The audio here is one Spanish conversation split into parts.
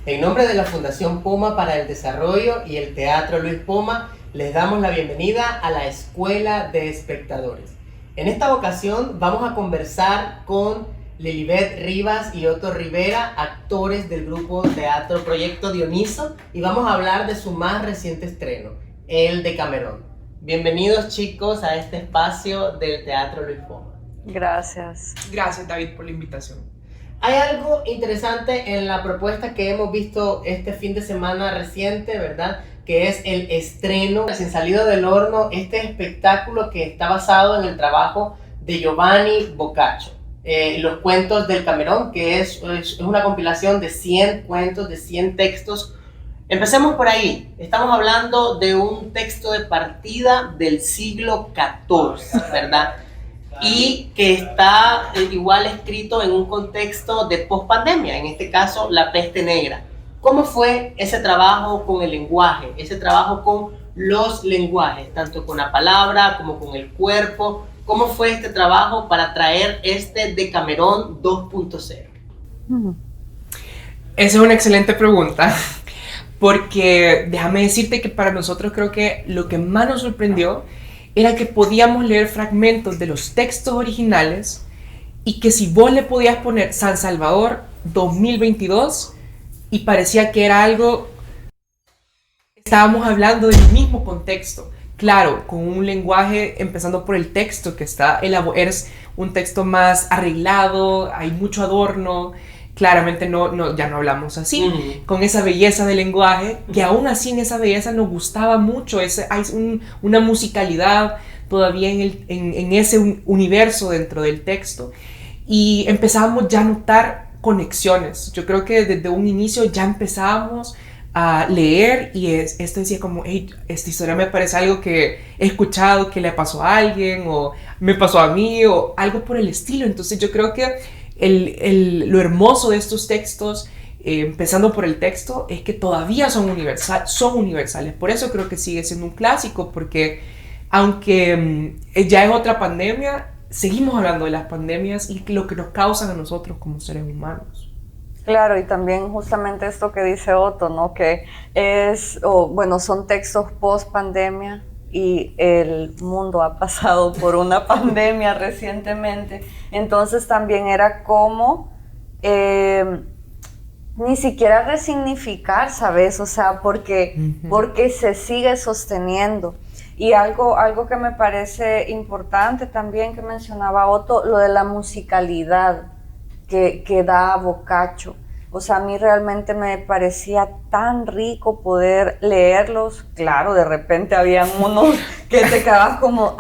En nombre de la Fundación Poma para el Desarrollo y el Teatro Luis Poma, les damos la bienvenida a la Escuela de Espectadores. En esta ocasión vamos a conversar con Lilibet Rivas y Otto Rivera, actores del grupo Teatro Proyecto Dioniso, y vamos a hablar de su más reciente estreno, El Decamerón. Bienvenidos, chicos, a este espacio del Teatro Luis Poma. Gracias. Gracias, David, por la invitación. Hay algo interesante en la propuesta que hemos visto este fin de semana reciente, ¿verdad? Que es el estreno, recién salido del horno, este espectáculo que está basado en el trabajo de Giovanni Boccaccio. Los cuentos del Camerón, que es una compilación de 100 cuentos, de 100 textos. Empecemos por ahí. Estamos hablando de un texto de partida del siglo XIV, ¿verdad? Y que está igual escrito en un contexto de pospandemia, en este caso la peste negra. ¿Cómo fue ese trabajo con el lenguaje, ese trabajo con los lenguajes, tanto con la palabra como con el cuerpo? ¿Cómo fue este trabajo para traer este Decamerón 2.0? Esa es una excelente pregunta, porque déjame decirte que para nosotros creo que lo que más nos sorprendió era que podíamos leer fragmentos de los textos originales y que si vos le podías poner San Salvador 2022 y parecía que era algo, estábamos hablando del mismo contexto, claro, con un lenguaje empezando por el texto que está es un texto más arreglado, hay mucho adorno. Claramente ya no hablamos así, con esa belleza del lenguaje, que aún así en esa belleza nos gustaba mucho, hay una musicalidad todavía en ese universo dentro del texto. Y empezábamos ya a notar conexiones. Yo creo que desde un inicio ya empezábamos a leer y esto decía como, hey, esta historia me parece algo que he escuchado, que le pasó a alguien, o me pasó a mí, o algo por el estilo. Entonces yo creo que lo hermoso de estos textos, empezando por el texto, es que todavía son universales. Por eso creo que sigue siendo un clásico, porque aunque ya es otra pandemia, seguimos hablando de las pandemias y lo que nos causan a nosotros como seres humanos. Claro, y también justamente esto que dice Otto, ¿no? Que son textos post pandemia y el mundo ha pasado por una pandemia recientemente. Entonces también era como ni siquiera resignificar, ¿sabes? O sea, porque se sigue sosteniendo. Y algo que me parece importante también que mencionaba Otto, lo de la musicalidad que da Boccaccio. O sea, a mí realmente me parecía tan rico poder leerlos. Claro, de repente habían unos que te quedabas como,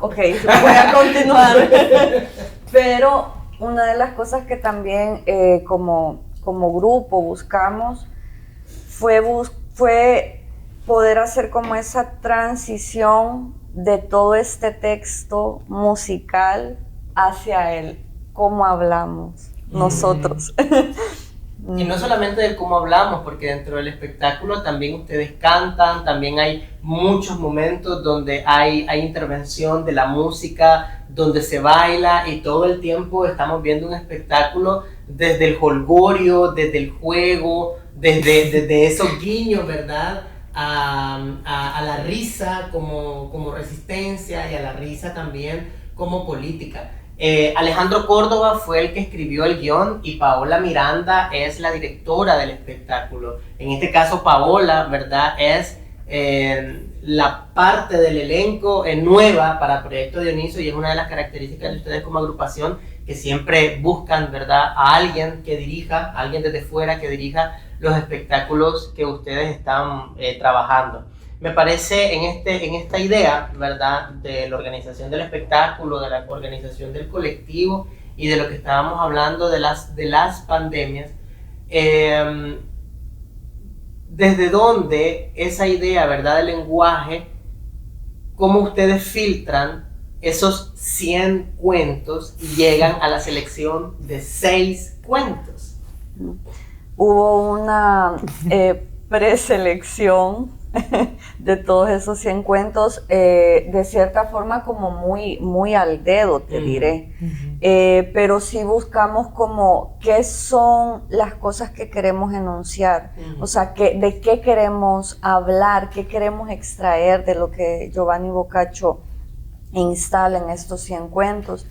ok, voy a continuar. Pero una de las cosas que también como grupo buscamos fue poder hacer como esa transición de todo este texto musical hacia el cómo hablamos nosotros. Y no solamente del cómo hablamos, porque dentro del espectáculo también ustedes cantan, también hay muchos momentos donde hay intervención de la música, donde se baila, y todo el tiempo estamos viendo un espectáculo desde el jolgorio, desde el juego, desde esos guiños, ¿verdad? A la risa como resistencia, y a la risa también como política. Alejandro Córdoba fue el que escribió el guión y Paola Miranda es la directora del espectáculo. En este caso Paola, ¿verdad? Es la parte del elenco nueva para Proyecto Dioniso, y es una de las características de ustedes como agrupación, que siempre buscan, ¿verdad?, a alguien que dirija, a alguien desde fuera que dirija los espectáculos que ustedes están trabajando. Me parece en esta idea, ¿verdad?, de la organización del espectáculo, de la organización del colectivo y de lo que estábamos hablando de las pandemias, desde dónde esa idea, ¿verdad?, del lenguaje, cómo ustedes filtran esos 100 cuentos y llegan a la selección de 6 cuentos. Hubo una preselección de todos esos 100 cuentos, de cierta forma como muy al dedo, te diré. Pero sí buscamos como qué son las cosas que queremos enunciar, o sea, de qué queremos hablar, qué queremos extraer de lo que Giovanni Boccaccio instala en estos 100 cuentos.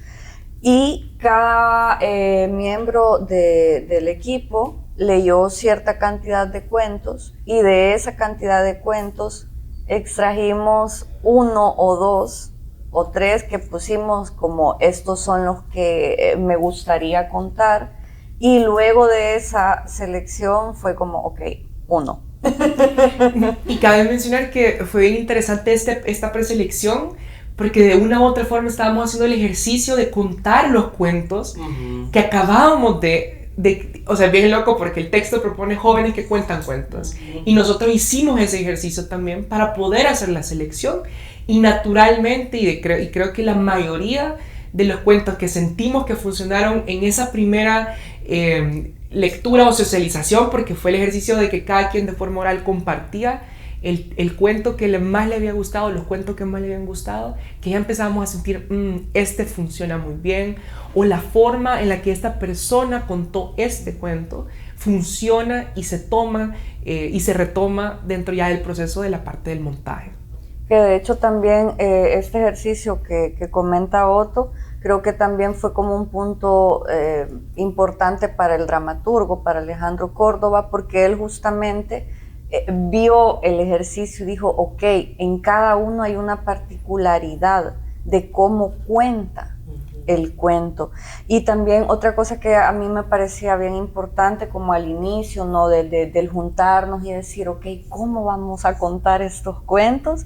Y cada miembro del equipo leyó cierta cantidad de cuentos y de esa cantidad de cuentos extrajimos 1 o 2 o 3 que pusimos como estos son los que me gustaría contar, y luego de esa selección fue como ok, 1. Y cabe mencionar que fue bien interesante esta preselección, porque de una u otra forma estábamos haciendo el ejercicio de contar los cuentos que acabábamos o sea, bien loco, porque el texto propone jóvenes que cuentan cuentos. Y nosotros hicimos ese ejercicio también para poder hacer la selección. Y naturalmente, y creo que la mayoría de los cuentos que sentimos que funcionaron en esa primera lectura o socialización, porque fue el ejercicio de que cada quien de forma oral compartía el cuento que más le había gustado, los cuentos que más le habían gustado, que ya empezábamos a sentir, este funciona muy bien, o la forma en la que esta persona contó este cuento funciona y se toma y se retoma dentro ya del proceso de la parte del montaje. Que de hecho también este ejercicio que comenta Otto, creo que también fue como un punto importante para el dramaturgo, para Alejandro Córdoba, porque él justamente vio el ejercicio y dijo, ok, en cada uno hay una particularidad de cómo cuenta el cuento. Y también otra cosa que a mí me parecía bien importante, como al inicio, ¿no? del juntarnos y decir, ok, ¿cómo vamos a contar estos cuentos?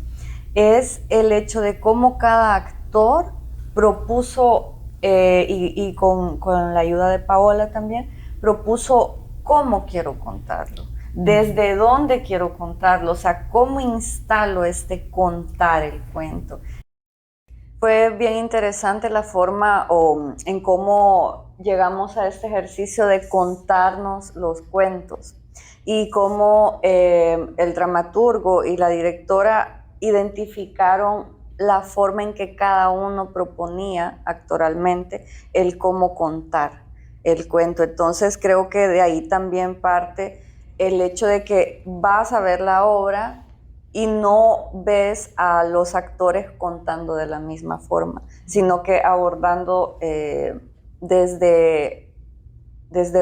Es el hecho de cómo cada actor propuso, y con la ayuda de Paola también, propuso cómo quiero contarlo. ¿Desde dónde quiero contarlo? O sea, ¿cómo instalo contar el cuento? Fue bien interesante la forma en cómo llegamos a este ejercicio de contarnos los cuentos y cómo el dramaturgo y la directora identificaron la forma en que cada uno proponía actoralmente el cómo contar el cuento. Entonces creo que de ahí también parte el hecho de que vas a ver la obra y no ves a los actores contando de la misma forma, sino que abordando desde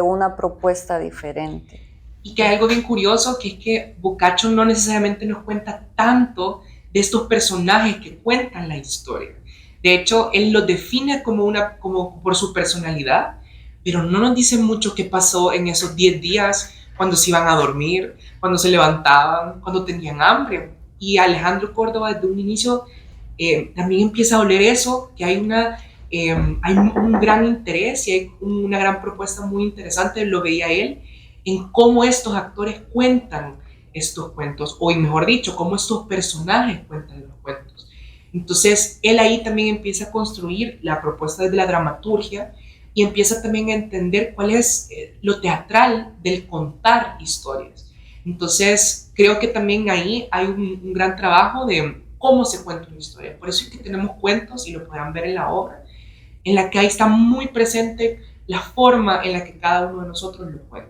una propuesta diferente. Y que hay algo bien curioso, que es que Boccaccio no necesariamente nos cuenta tanto de estos personajes que cuentan la historia. De hecho, él los define como por su personalidad, pero no nos dice mucho qué pasó en esos 10 días, cuando se iban a dormir, cuando se levantaban, cuando tenían hambre. Y Alejandro Córdoba desde un inicio también empieza a oler eso, que hay un gran interés y hay una gran propuesta muy interesante, lo veía él, en cómo estos actores cuentan estos cuentos, o mejor dicho, cómo estos personajes cuentan los cuentos. Entonces, él ahí también empieza a construir la propuesta desde la dramaturgia, y empieza también a entender cuál es lo teatral del contar historias. Entonces, creo que también ahí hay un gran trabajo de cómo se cuenta una historia. Por eso es que tenemos cuentos, y lo podrán ver en la obra, en la que ahí está muy presente la forma en la que cada uno de nosotros lo cuenta.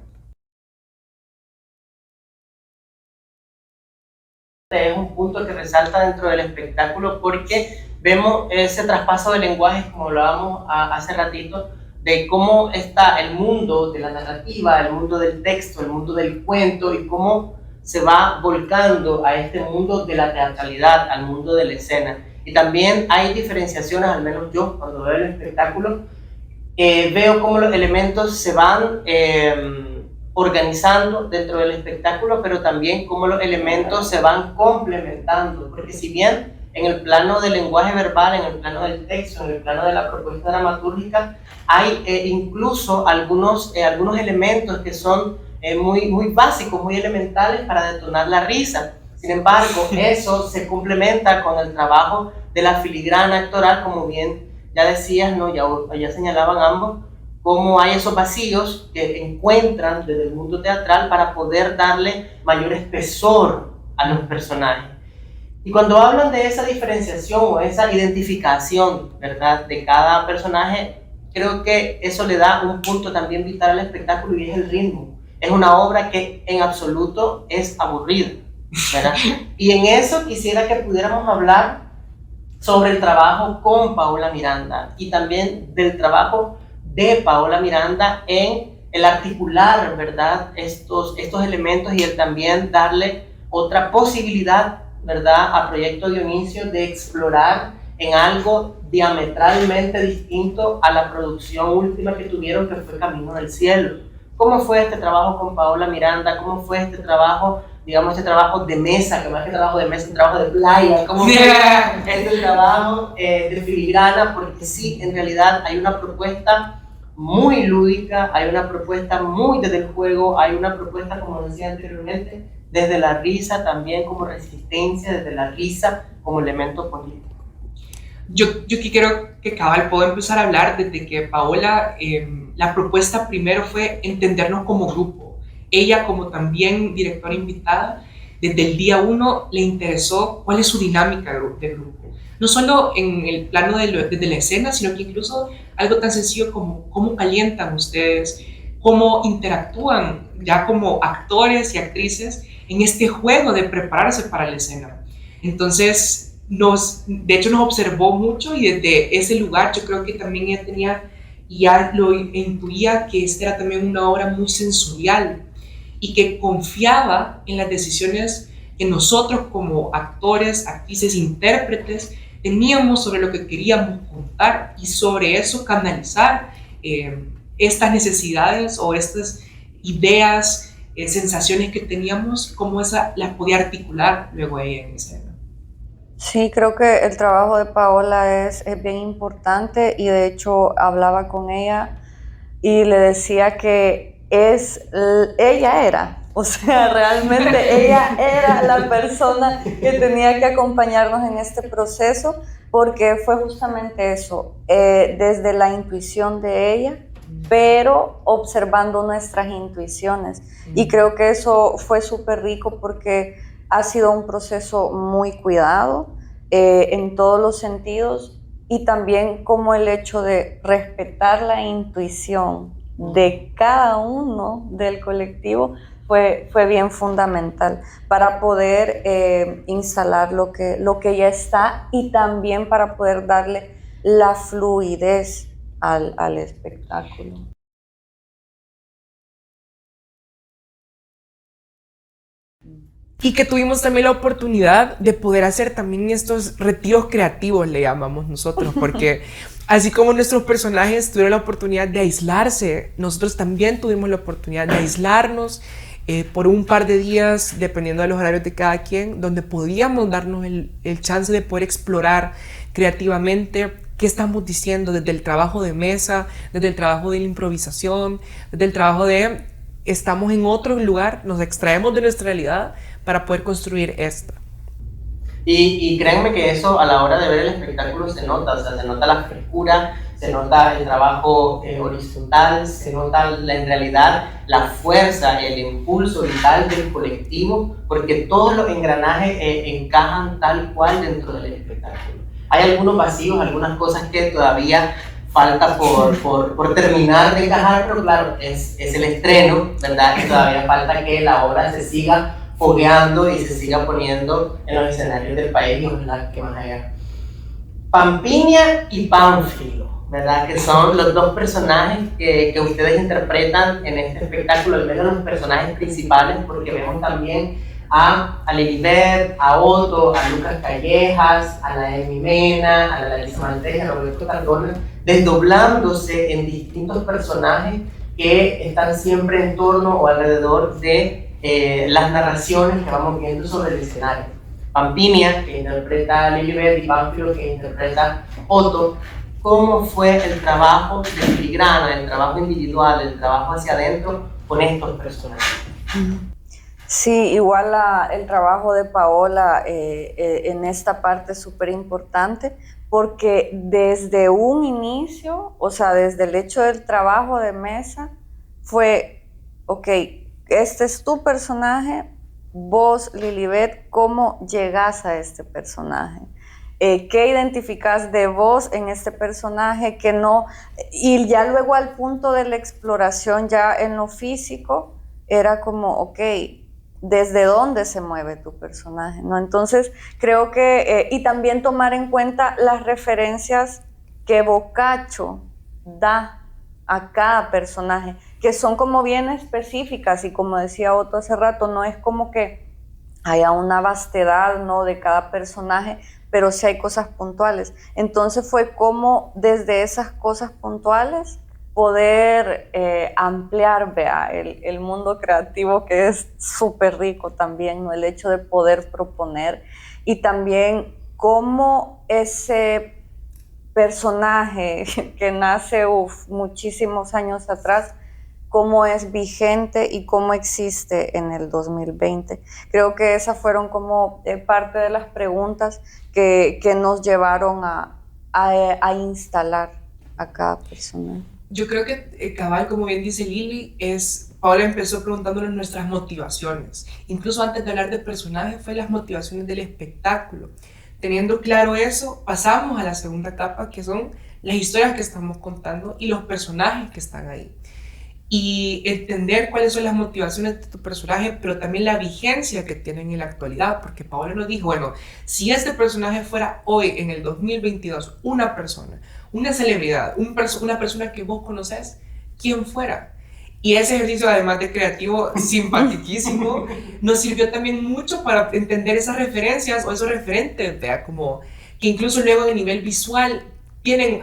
Es un punto que resalta dentro del espectáculo, porque vemos ese traspaso de lenguajes, como hablábamos hace ratito, de cómo está el mundo de la narrativa, el mundo del texto, el mundo del cuento, y cómo se va volcando a este mundo de la teatralidad, al mundo de la escena. Y también hay diferenciaciones, al menos yo cuando veo el espectáculo, veo cómo los elementos se van organizando dentro del espectáculo, pero también cómo los elementos se van complementando, porque si bien en el plano del lenguaje verbal, en el plano del texto, en el plano de la propuesta dramatúrgica, hay incluso algunos elementos que son muy básicos, muy elementales para detonar la risa. Sin embargo, eso se complementa con el trabajo de la filigrana actoral, como bien ya decías, ¿no? ya señalaban ambos, cómo hay esos vacíos que encuentran desde el mundo teatral para poder darle mayor espesor a los personajes. Y cuando hablan de esa diferenciación o esa identificación, ¿verdad?, de cada personaje, creo que eso le da un punto también vital al espectáculo y es el ritmo. Es una obra que en absoluto es aburrida, ¿verdad? Y en eso quisiera que pudiéramos hablar sobre el trabajo con Paola Miranda y también del trabajo de Paola Miranda en el articular, ¿verdad?, estos elementos y el también darle otra posibilidad, ¿verdad?, a Proyecto Dionisio de explorar en algo diametralmente distinto a la producción última que tuvieron, que fue Camino del Cielo. ¿Cómo fue este trabajo con Paola Miranda? ¿Cómo fue este trabajo, digamos, este trabajo de mesa, que más que trabajo de mesa, un trabajo de playa? ¿Cómo fue este trabajo de filigrana? Porque sí, en realidad hay una propuesta muy lúdica, hay una propuesta muy desde el juego, hay una propuesta, como decía anteriormente, desde la risa también como resistencia, desde la risa como elemento político. Yo aquí creo que cabal puedo empezar a hablar desde que Paola, la propuesta primero fue entendernos como grupo. Ella, como también directora invitada, desde el día 1 le interesó cuál es su dinámica de grupo. No solo en el plano desde la escena, sino que incluso algo tan sencillo como cómo calientan ustedes, cómo interactúan ya como actores y actrices en este juego de prepararse para la escena. Entonces, de hecho nos observó mucho y desde ese lugar yo creo que también ella tenía, ya lo intuía, que esta era también una obra muy sensorial y que confiaba en las decisiones que nosotros como actores, actrices, intérpretes teníamos sobre lo que queríamos contar y sobre eso canalizar estas necesidades o estas ideas, sensaciones que teníamos, cómo esa las podía articular luego ella en escena. Sí, creo que el trabajo de Paola es bien importante y de hecho hablaba con ella y le decía que ella era, o sea, realmente ella era la persona que tenía que acompañarnos en este proceso porque fue justamente eso, desde la intuición de ella, pero observando nuestras intuiciones. Y creo que eso fue súper rico porque ha sido un proceso muy cuidado en todos los sentidos y también como el hecho de respetar la intuición de cada uno del colectivo fue bien fundamental para poder instalar lo que ya está y también para poder darle la fluidez al espectáculo. Y que tuvimos también la oportunidad de poder hacer también estos retiros creativos, le llamamos nosotros, porque así como nuestros personajes tuvieron la oportunidad de aislarse, nosotros también tuvimos la oportunidad de aislarnos por un par de días, dependiendo de los horarios de cada quien, donde podíamos darnos el chance de poder explorar creativamente qué estamos diciendo desde el trabajo de mesa, desde el trabajo de la improvisación, desde el trabajo de estamos en otro lugar, nos extraemos de nuestra realidad para poder construir esta. Y créanme que eso a la hora de ver el espectáculo se nota, o sea, se nota la frescura, se nota el trabajo horizontal, se nota en realidad la fuerza, el impulso vital del colectivo, porque todos los engranajes encajan tal cual dentro del espectáculo. Hay algunos vacíos, algunas cosas que todavía falta por terminar de encajar, pero claro, es el estreno, ¿verdad? Y todavía falta que la obra se siga fogueando y se siga poniendo en los escenarios del país y ojalá que más allá. Pampinia y Pánfilo, ¿verdad? Que son los dos personajes que ustedes interpretan en este espectáculo, al menos los personajes principales, porque vemos también a Lilibet, a Otto, a Lucas Callejas, a la Emi Mena, a la Larisa Maltés, a Roberto Cardona, desdoblándose en distintos personajes que están siempre en torno o alrededor de las narraciones que vamos viendo sobre el escenario. Pampinia, que interpreta a Lilibet, y Pánfilo, que interpreta a Otto. ¿Cómo fue el trabajo de filigrana, el trabajo individual, el trabajo hacia adentro con estos personajes? Sí, igual el trabajo de Paola en esta parte es súper importante porque desde un inicio, o sea, desde el hecho del trabajo de mesa, fue, ok, este es tu personaje, vos, Lilibet, cómo llegás a este personaje. ¿Qué identificás de vos en este personaje que no? Y ya luego al punto de la exploración, ya en lo físico, era como, ok, ¿desde dónde se mueve tu personaje? ¿No? Entonces, creo que, y también tomar en cuenta las referencias que Boccaccio da a cada personaje, que son como bien específicas, y como decía Otto hace rato, no es como que haya una vastedad, ¿no?, de cada personaje, pero sí hay cosas puntuales. Entonces fue como desde esas cosas puntuales poder ampliar, vea, el mundo creativo, que es súper rico también, ¿no? El hecho de poder proponer, y también cómo ese personaje que nace muchísimos años atrás, cómo es vigente y cómo existe en el 2020. Creo que esas fueron como parte de las preguntas que nos llevaron a instalar a cada personaje. Yo creo que cabal, como bien dice Lili, Paola empezó preguntándonos nuestras motivaciones. Incluso antes de hablar del personaje, fue las motivaciones del espectáculo. Teniendo claro eso, pasamos a la segunda etapa, que son las historias que estamos contando y los personajes que están ahí. Y entender cuáles son las motivaciones de tu personaje, pero también la vigencia que tienen en la actualidad, porque Paola nos dijo, bueno, si este personaje fuera hoy, en el 2022, una persona, una celebridad, una persona que vos conocés, ¿quién fuera? Y ese ejercicio, además de creativo, simpaticísimo, nos sirvió también mucho para entender esas referencias o esos referentes, ¿vea? Como que incluso luego en el nivel visual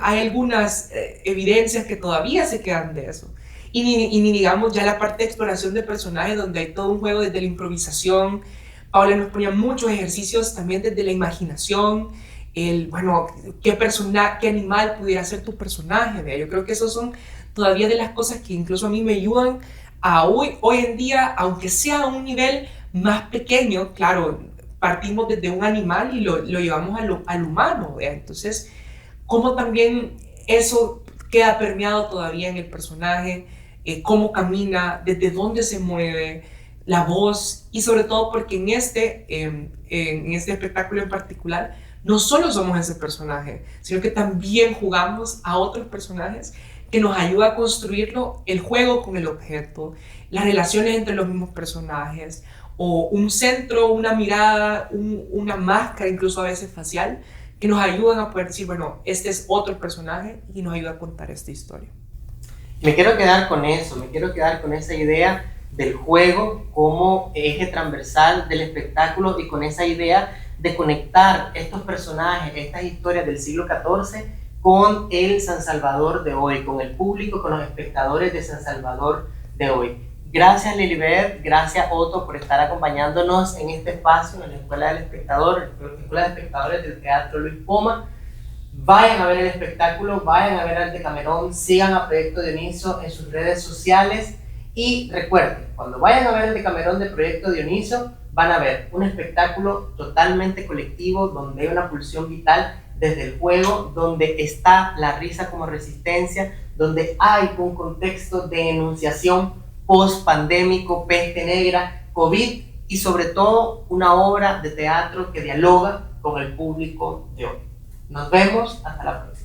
hay algunas evidencias que todavía se quedan de eso. Y ni digamos ya la parte de exploración de personajes, donde hay todo un juego desde la improvisación. Paola nos ponía muchos ejercicios también desde la imaginación, bueno, qué animal pudiera ser tu personaje, ¿vea? Yo creo que esos son todavía de las cosas que incluso a mí me ayudan a hoy en día, aunque sea a un nivel más pequeño. Claro, partimos desde un animal y lo llevamos al humano, ¿vea? Entonces, cómo también eso queda permeado todavía en el personaje, cómo camina, desde dónde se mueve, la voz, y sobre todo porque en este espectáculo en particular no solo somos ese personaje, sino que también jugamos a otros personajes que nos ayuda a construirlo, el juego con el objeto, las relaciones entre los mismos personajes, o un centro, una mirada, una máscara, incluso a veces facial, que nos ayudan a poder decir, bueno, este es otro personaje y nos ayuda a contar esta historia. Me quiero quedar con eso, me quiero quedar con esa idea del juego como eje transversal del espectáculo, y con esa idea de conectar estos personajes, estas historias del siglo XIV con el San Salvador de hoy, con el público, con los espectadores de San Salvador de hoy. Gracias Lilibet, gracias Otto por estar acompañándonos en este espacio en la Escuela del Espectador, la Escuela de Espectadores del Teatro Luis Poma. Vayan a ver el espectáculo, vayan a ver al Decamerón, sigan a Proyecto Dioniso en sus redes sociales, y recuerden, cuando vayan a ver el Decamerón de Proyecto Dioniso, van a ver un espectáculo totalmente colectivo, donde hay una pulsión vital desde el juego, donde está la risa como resistencia, donde hay un contexto de enunciación post-pandémico, peste negra, COVID, y sobre todo una obra de teatro que dialoga con el público de hoy. Nos vemos, hasta la próxima.